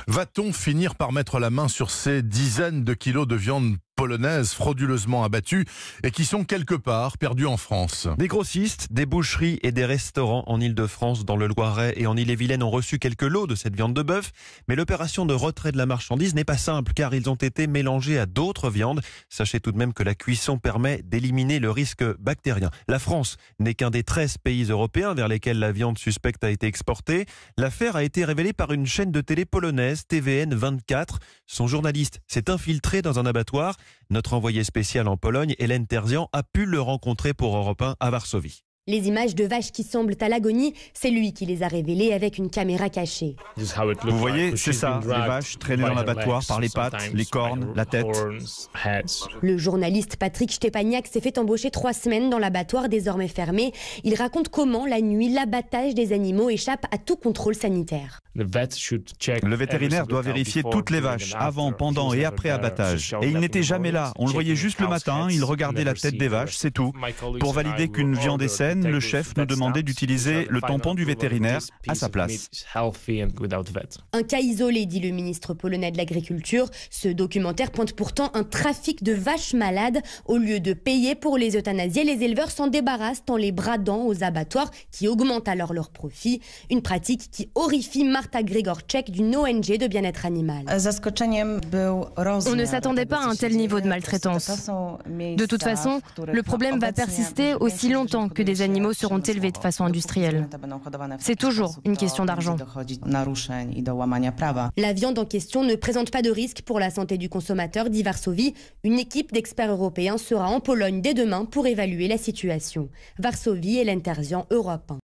Va-t-on finir par mettre la main sur ces dizaines de kilos de viande polonaise frauduleusement abattues et qui sont quelque part perdues en France? Des grossistes, des boucheries et des restaurants en Ile-de-France, dans le Loiret et en Ille-et-Vilaine ont reçu quelques lots de cette viande de bœuf. Mais l'opération de retrait de la marchandise n'est pas simple car ils ont été mélangés à d'autres viandes. Sachez tout de même que la cuisson permet d'éliminer le risque bactérien. La France n'est qu'un des 13 pays européens vers lesquels la viande suspecte a été exportée. L'affaire a été révélée par une chaîne de télé polonaise, TVN 24. Son journaliste s'est infiltré dans un abattoir. Notre envoyé spécial en Pologne, Hélène Terzian, a pu le rencontrer pour Europe 1 à Varsovie. Les images de vaches qui semblent à l'agonie, c'est lui qui les a révélées avec une caméra cachée. Vous voyez, c'est ça, les vaches traînées dans l'abattoir par les pattes, les cornes, la tête. Le journaliste Patrick Stepaniak s'est fait embaucher 3 semaines dans l'abattoir désormais fermé. Il raconte comment, la nuit, l'abattage des animaux échappe à tout contrôle sanitaire. Le vétérinaire doit vérifier toutes les vaches, avant, pendant et après abattage. Et il n'était jamais là, on le voyait juste le matin, il regardait la tête des vaches, c'est tout. Pour valider qu'une viande est saine, le chef nous demandait d'utiliser le tampon du vétérinaire à sa place. Un cas isolé, dit le ministre polonais de l'Agriculture. Ce documentaire pointe pourtant un trafic de vaches malades. Au lieu de payer pour les euthanasier, les éleveurs s'en débarrassent en les bradant aux abattoirs qui augmentent alors leur profit. Une pratique qui horrifie Marta Grigorczek d'une ONG de bien-être animal. On ne s'attendait pas à un tel niveau de maltraitance. De toute façon, le problème va persister aussi longtemps que des animaux seront élevés de façon industrielle. C'est toujours une question d'argent. La viande en question ne présente pas de risque pour la santé du consommateur, dit Varsovie. Une équipe d'experts européens sera en Pologne dès demain pour évaluer la situation. Varsovie, Hélène Terzian, Europe 1.